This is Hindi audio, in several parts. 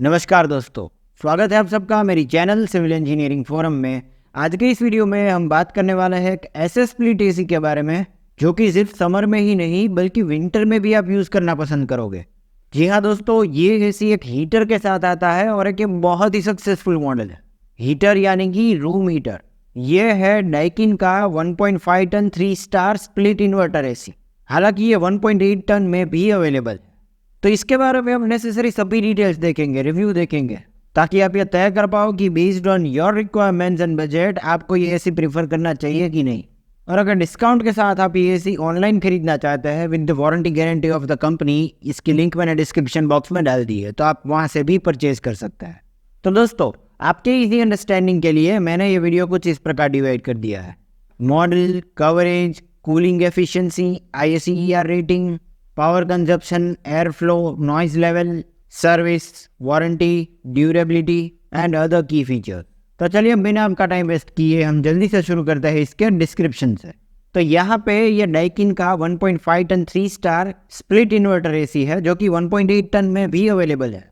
नमस्कार दोस्तों, स्वागत है आप सबका मेरी चैनल सिविल इंजीनियरिंग फोरम में। आज के इस वीडियो में हम बात करने वाले हैं एक ऐसे स्प्लिट एसी के बारे में जो कि सिर्फ समर में ही नहीं बल्कि विंटर में भी आप यूज़ करना पसंद करोगे। जी हाँ दोस्तों, ये एसी एक हीटर के साथ आता है और एक ये बहुत ही सक्सेसफुल मॉडल है। हीटर यानी कि रूम हीटर। ये है डाइकिन का 1.5 ton 3 star split inverter AC. हालांकि ये 1.8 टन में भी अवेलेबल है। तो इसके बारे में हम नेसेसरी सभी डिटेल्स देखेंगे, रिव्यू देखेंगे, ताकि आप ये तय कर पाओ कि based on your requirements and budget आपको ये एसी प्रीफर करना चाहिए कि नहीं। और अगर डिस्काउंट के साथ आप ये एसी ऑनलाइन खरीदना चाहते हैं with the warranty guarantee of the company, इसकी लिंक मैंने डिस्क्रिप्शन बॉक्स में डाल दी है, तो आप वहाँ से भी परचेज कर सकते हैं। तो दोस्तों, आपके इजी अंडरस्टैंडिंग के लिए मैंने ये वीडियो कुछ इस प्रकार डिवाइड कर दिया है। Model, coverage, cooling efficiency, ISER rating, power consumption, air flow, noise level, service, warranty, durability and other की फीचर। तो चलिए बिना आपका टाइम वेस्ट किए हम जल्दी से शुरू करते हैं इसके डिस्क्रिप्शन से। तो यहाँ पे ये डाइकिन का 1.5 ton 3 star split inverter AC है जो कि 1.8 टन में भी अवेलेबल है।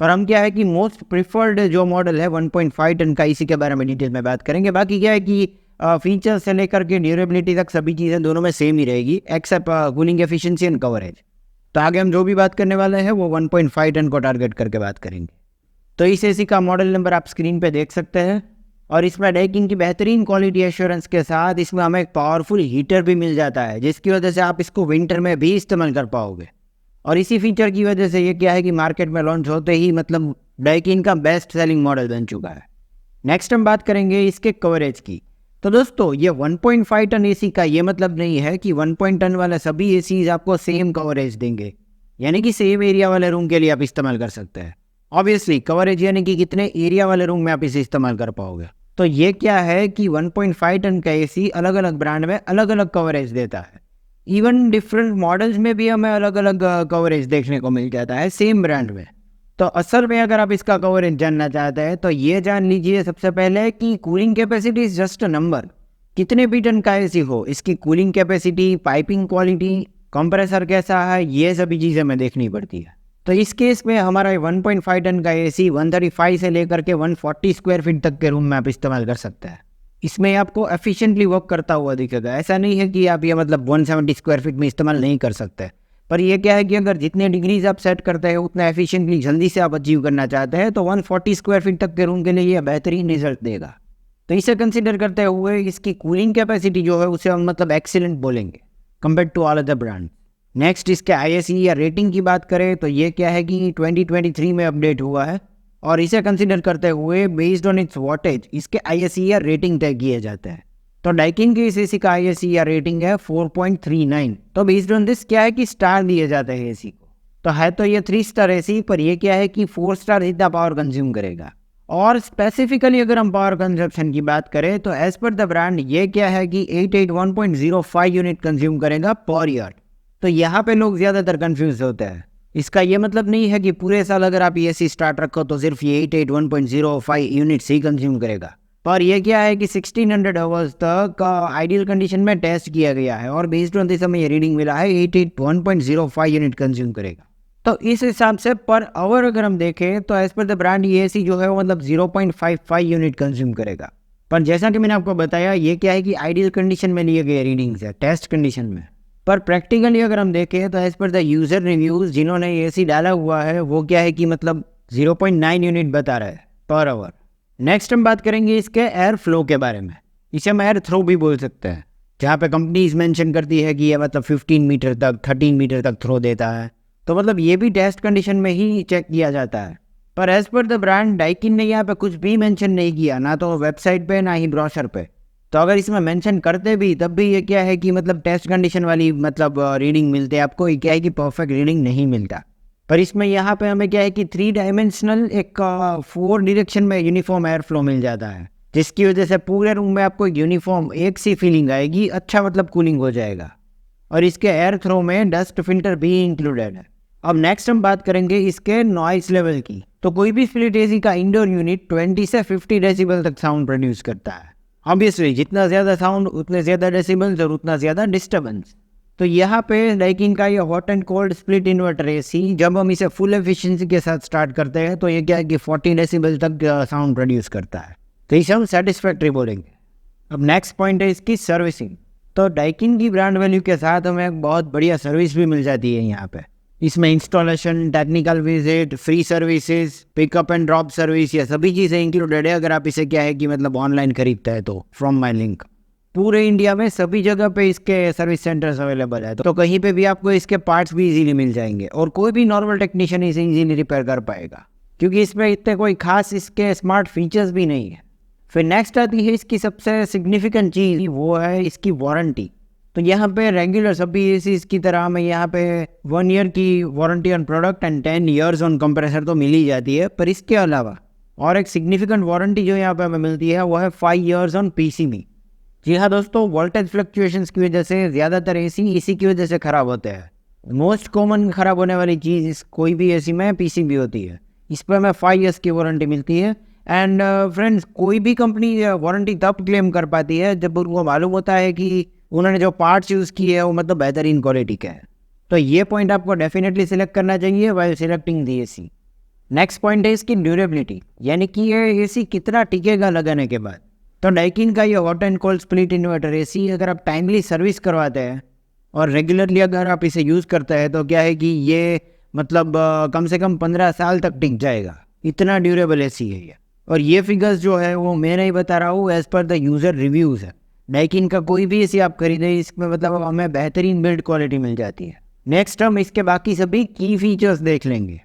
पर हम क्या है कि मोस्ट प्रिफर्ड जो मॉडल है 1.5 टन का, इसी के बारे में डिटेल में बात करेंगे। बाकी क्या है कि फीचर से लेकर के ड्यूरेबिलिटी तक सभी चीज़ें दोनों में सेम ही रहेगी except cooling efficiency and coverage. तो आगे हम जो भी बात करने वाले हैं वो 1.5 टन को टारगेट करके बात करेंगे। तो इस एसी का मॉडल नंबर आप स्क्रीन पे देख सकते हैं और इसमें डाइकिन की बेहतरीन क्वालिटी एश्योरेंस के साथ इसमें हमें एक पावरफुल हीटर भी मिल जाता है, जिसकी वजह से आप इसको विंटर में भी इस्तेमाल कर पाओगे। और इसी फीचर की वजह से ये क्या है कि मार्केट में लॉन्च होते ही मतलब डाइकिन का बेस्ट सेलिंग मॉडल बन चुका है। नेक्स्ट हम बात करेंगे इसके कवरेज की। तो दोस्तों, ये 1.5 टन एसी का ये मतलब नहीं है कि 1 टन वाले सभी एसीज आपको सेम कवरेज देंगे, यानी कि सेम एरिया वाले रूम के लिए आप इस्तेमाल कर सकते हैं। ऑब्वियसली कवरेज यानी कि कितने एरिया वाले रूम में आप इसे इस्तेमाल कर पाओगे। तो ये क्या है कि 1.5 टन का एसी अलग अलग ब्रांड में अलग अलग कवरेज देता है। इवन डिफरेंट मॉडल्स में भी हमें अलग अलग कवरेज देखने को मिल जाता है सेम ब्रांड में। तो असल में अगर आप इसका कवरेज जानना चाहते हैं तो ये जान लीजिए सबसे पहले कि cooling capacity is just a number. कितने भी टन का एसी हो, इसकी cooling capacity, piping quality, compressor कैसा है, ये सभी चीज़ें हमें देखनी पड़ती है। तो इस केस में हमारा 1.5 टन का एसी 135 से लेकर के 140 स्क्वायर फीट तक के रूम में आप इस्तेमाल कर सकते हैं। इसमें आपको एफिशिएंटली वर्क करता हुआ दिखेगा। ऐसा नहीं है कि आप ये मतलब 170 स्क्वायर फीट में इस्तेमाल नहीं कर सकते, पर यह क्या है कि अगर जितने डिग्रीज आप सेट करते हैं उतना एफिशिएंटली जल्दी से आप अचीव करना चाहते हैं तो 140 स्क्वायर फीट तक के रूम के लिए ये बेहतरीन रिजल्ट देगा। तो इसे कंसीडर करते हुए इसकी कूलिंग कैपेसिटी जो है उसे हम मतलब एक्सीलेंट बोलेंगे compare to all other brand. Next इसके ISER रेटिंग की बात करें तो ये क्या है कि 2023 में अपडेट हुआ है और इसे कंसीडर करते हुए बेस्ड ऑन इट्स वॉटेज इसके ISER रेटिंग तय किए जाते हैं। तो डाइकिन की इस एसी का ISER रेटिंग है 4.39। तो बेस्ड ऑन दिस क्या है कि स्टार दिए जाते हैं एसी को। तो है तो ये 3 स्टार एसी, पर ये क्या है कि 4 स्टार जितना पावर कंज्यूम करेगा। और स्पेसिफिकली अगर हम पावर कंजप्शन की बात करें तो एज पर द ब्रांड ये क्या है कि 881.05 यूनिट कंज्यूम करेगा पर ईयर। तो यहाँ पे लोग ज़्यादातर कन्फ्यूज होते हैं। इसका ये मतलब नहीं है कि पूरे साल अगर आप ये एसी स्टार्ट रखो तो सिर्फ ये 881.05 यूनिट्स ही कंज्यूम करेगा। पर ये क्या है कि 1600 आवर्स तक आइडियल कंडीशन में टेस्ट किया गया है और बेस्ड ऑन दिस हमें ये रीडिंग मिला है 881.05 यूनिट कंज्यूम करेगा। तो इस हिसाब से पर आवर अगर हम देखें तो एज पर द ब्रांड ये एसी जो है वो मतलब 0.55 यूनिट कंज्यूम करेगा। पर जैसा कि मैंने आपको बताया ये क्या है कि आइडियल कंडीशन में लिए गए रीडिंग्स है, टेस्ट कंडीशन में। पर प्रैक्टिकली अगर हम देखें तो as per the user reviews जिन्होंने ये एसी डाला हुआ है वो क्या है कि मतलब 0.9 यूनिट बता रहा है पर आवर। नेक्स्ट हम बात करेंगे इसके एयर फ्लो के बारे में। इसे हम एयर थ्रो भी बोल सकते हैं, जहाँ पे कंपनीज मेंशन करती है कि ये मतलब 15 मीटर तक 13 मीटर तक थ्रो देता है। तो मतलब ये भी टेस्ट कंडीशन में ही चेक किया जाता है। पर as per the brand Daikin ने यहाँ पे कुछ भी मेंशन नहीं किया, ना तो वेबसाइट पे ना ही ब्रोशर पे। तो अगर इसमें मेंशन करते भी तब भी ये क्या है कि मतलब टेस्ट कंडीशन वाली मतलब रीडिंग मिलते हैं आपको, ये क्या है कि परफेक्ट रीडिंग नहीं मिलता। पर इसमें यहाँ पे हमें क्या है कि 3 डायमेंशनल एक 4 डायरेक्शन में यूनिफॉर्म एयर फ्लो मिल जाता है, जिसकी वजह से पूरे रूम में आपको यूनिफॉर्म एक सी फीलिंग आएगी, अच्छा मतलब कूलिंग हो जाएगा। और इसके एयर थ्रो में डस्ट फिल्टर भी इंक्लूडेड है। अब नेक्स्ट हम बात करेंगे इसके नॉइस लेवल की। तो कोई भी स्प्लिट एसी का इंडोर यूनिट 20 से 50 डेसिबल तक साउंड प्रोड्यूस करता है। ऑब्वियसली जितना ज़्यादा साउंड उतने ज़्यादा डेसिबल्स और उतना ज़्यादा डिस्टर्बेंस। तो यहाँ पे डाइकिन का ये hot and cold split inverter AC, जब हम इसे फुल एफिशिएंसी के साथ स्टार्ट करते हैं तो ये क्या है कि 40 डेसिबल तक साउंड प्रोड्यूस करता है, तो इसे हम सेटिस्फैक्ट्री बोलेंगे। अब नेक्स्ट पॉइंट है इसकी सर्विसिंग। तो डाइकिन की ब्रांड वैल्यू के साथ हमें एक बहुत बढ़िया सर्विस भी मिल जाती है यहाँ पे। इसमें installation, technical visit, free services, pickup and drop service, ये सभी चीज़ें इंक्लूडेड है अगर आप इसे क्या है कि मतलब ऑनलाइन खरीदते हैं तो फ्रॉम माई लिंक। पूरे इंडिया में सभी जगह पे इसके सर्विस सेंटर्स अवेलेबल है, तो कहीं पे भी आपको इसके पार्ट्स भी इजीली मिल जाएंगे और कोई भी नॉर्मल टेक्नीशियन इसे इजीली रिपेयर कर पाएगा, क्योंकि इसमें इतने कोई खास इसके स्मार्ट फीचर्स भी नहीं है। फिर नेक्स्ट आती है इसकी सबसे सिग्निफिकेंट चीज़, वो है इसकी वारंटी। तो यहाँ पे रेगुलर सभी एसीज की तरह हमें यहाँ पे 1 ईयर की warranty on product and 10 years on compressor तो मिल ही जाती है, पर इसके अलावा और एक सिग्निफिकेंट वारंटी जो यहाँ पे हमें मिलती है वो है 5 ईयर्स ऑन पीसीबी। जी हाँ दोस्तों, वोल्टेज फ्लक्चुएशंस की वजह से ज़्यादातर एसी इसी की वजह से ख़राब होते हैं। मोस्ट कॉमन ख़राब होने वाली चीज़ इस कोई भी एसी में पीसीबी होती है। इस पर हमें 5 ईयर्स की वारंटी मिलती है। एंड फ्रेंड्स, कोई भी कंपनी वारंटी तब क्लेम कर पाती है जब उनको मालूम होता है कि उन्होंने जो पार्ट्स यूज़ किए हैं वो मतलब बेहतरीन क्वालिटी के हैं। तो ये पॉइंट आपको डेफिनेटली सिलेक्ट करना चाहिए वाइल सिलेक्टिंग दी एसी। नेक्स्ट पॉइंट है इसकी ड्यूरेबिलिटी, यानी कि ये एसी कितना टिकेगा लगाने के बाद। तो डाइकिन का ये hot and cold split inverter AC अगर आप टाइमली सर्विस करवाते हैं और रेगुलरली अगर आप इसे यूज़ करते हैं तो क्या है कि ये मतलब कम से कम 15 साल तक टिक जाएगा। इतना ड्यूरेबल एसी है ये। और ये फिगर्स जो है वो मैं नहीं बता रहा हूँ, as per the user reviews है। डाइकिन का कोई भी एसी आप खरीदें, इसमें मतलब हमें बेहतरीन बिल्ड क्वालिटी मिल जाती है। नेक्स्ट हम इसके बाकी सभी की फीचर्स देख लेंगे।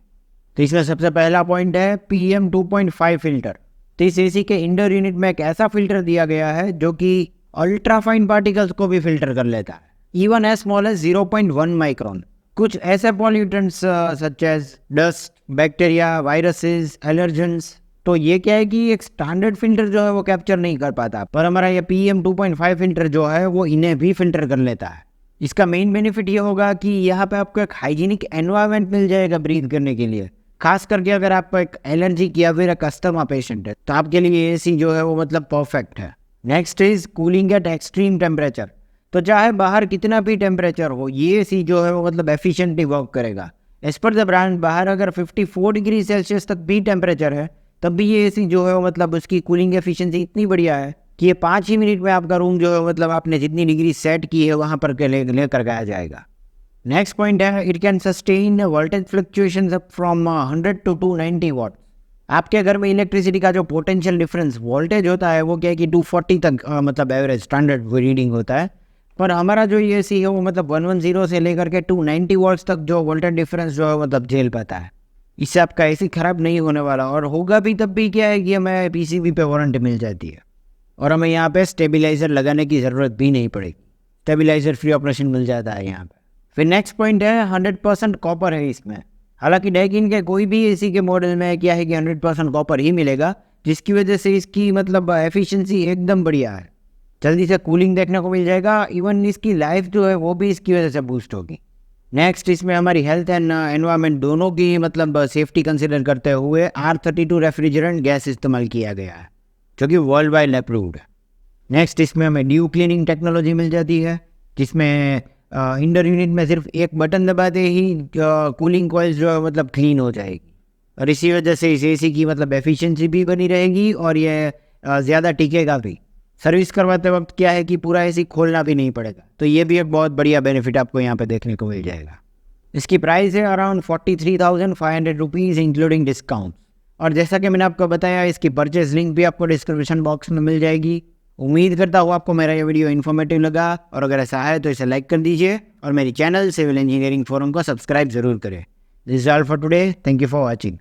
तो इसमें सबसे पहला पॉइंट है PM 2.5 फिल्टर। तो इस एसी के इंडोर यूनिट में एक ऐसा फिल्टर दिया गया है जो कि अल्ट्रा फाइन पार्टिकल्स को भी फिल्टर कर लेता है, even as small as 0.1 micron. कुछ ऐसे pollutants such as dust, bacteria, viruses, allergens, तो ये क्या है कि एक स्टैंडर्ड फिल्टर जो है वो कैप्चर नहीं कर पाता, पर हमारा ये PM 2.5 फिल्टर जो है वो इन्हें भी फिल्टर कर लेता है। इसका मेन बेनिफिट ये होगा कि यहाँ पे आपको एक हाइजीनिक एनवायरनमेंट मिल जाएगा ब्रीथ करने के लिए, खास करके अगर आपको एक एलर्जी या फिर एक अस्थमा पेशेंट है तो आपके लिए एसी जो है वो मतलब परफेक्ट है। Next is cooling eight extreme temperature. तो चाहे बाहर कितना भी टेम्परेचर हो, ये एसी जो है वो मतलब एफिशिएंटली वर्क करेगा। एज पर द ब्रांड, बाहर अगर 54 डिग्री सेल्सियस तक भी टेम्परेचर है तब भी ये एसी जो है वो मतलब उसकी कूलिंग एफिशिएंसी इतनी बढ़िया है कि ये 5 ही मिनट में आपका रूम जो है मतलब आपने जितनी डिग्री सेट की है वहाँ पर लेकर गया जाएगा। नेक्स्ट पॉइंट है it can sustain voltage fluctuations up from 100 to 290 वाट। आपके घर में इलेक्ट्रिसिटी का जो पोटेंशियल डिफरेंस वोल्टेज होता है वो क्या है कि 240 तक मतलब एवरेज स्टैंडर्ड रीडिंग होता है, पर हमारा जो ये एसी है वो मतलब 110 से लेकर के 290 वाट्स तक जो वोल्टेज डिफरेंस जो है मतलब झेल पाता है। इससे आपका एसी ख़राब नहीं होने वाला, और होगा भी तब भी क्या है कि हमें पीसीबी पे वारंटी मिल जाती है और हमें यहाँ पे स्टेबलाइज़र लगाने की ज़रूरत भी नहीं पड़ेगी। स्टेबलाइज़र फ्री ऑपरेशन मिल जाता है यहाँ पे। फिर नेक्स्ट पॉइंट है 100% कॉपर है इसमें। हालांकि डाइकिन के कोई भी एसी के मॉडल में क्या है कि 100% कॉपर ही मिलेगा, जिसकी वजह से इसकी मतलब एफिशिएंसी एकदम बढ़िया है। जल्दी से कूलिंग देखने को मिल जाएगा, इवन इसकी लाइफ जो है वो भी इसकी वजह से बूस्ट होगी। नेक्स्ट इसमें हमारी हेल्थ एंड एनवायरनमेंट दोनों की मतलब सेफ्टी कंसिडर करते हुए R32 रेफ्रिजरेंट गैस इस्तेमाल किया गया है जो कि वर्ल्ड वाइड अप्रूव्ड है। नेक्स्ट इसमें हमें ड्यू क्लीनिंग टेक्नोलॉजी मिल जाती है, जिसमें इंडोर यूनिट में सिर्फ एक बटन दबाते ही कूलिंग कॉइल्स जो है मतलब क्लीन हो जाएगी, और इसी वजह से इस एसी की मतलब एफिशिएंसी भी बनी रहेगी और ये ज़्यादा टिकेगा भी। सर्विस करवाते वक्त क्या है कि पूरा एसी खोलना भी नहीं पड़ेगा, तो ये भी एक बहुत बढ़िया बेनिफिट आपको यहाँ पे देखने को मिल जाएगा। इसकी प्राइस है अराउंड 43,500 रुपीज़ इंक्लूडिंग डिस्काउंट। और जैसा कि मैंने आपको बताया, इसकी परचेज लिंक भी आपको डिस्क्रिप्शन बॉक्स में मिल जाएगी। उम्मीद करता हूँ आपको मेरा ये वीडियो इन्फॉर्मेटिव लगा, और अगर ऐसा है तो इसे लाइक कर दीजिए और मेरी चैनल सिविल इंजीनियरिंग फोरम को सब्सक्राइब जरूर करें। This is all for today, thank you for watching.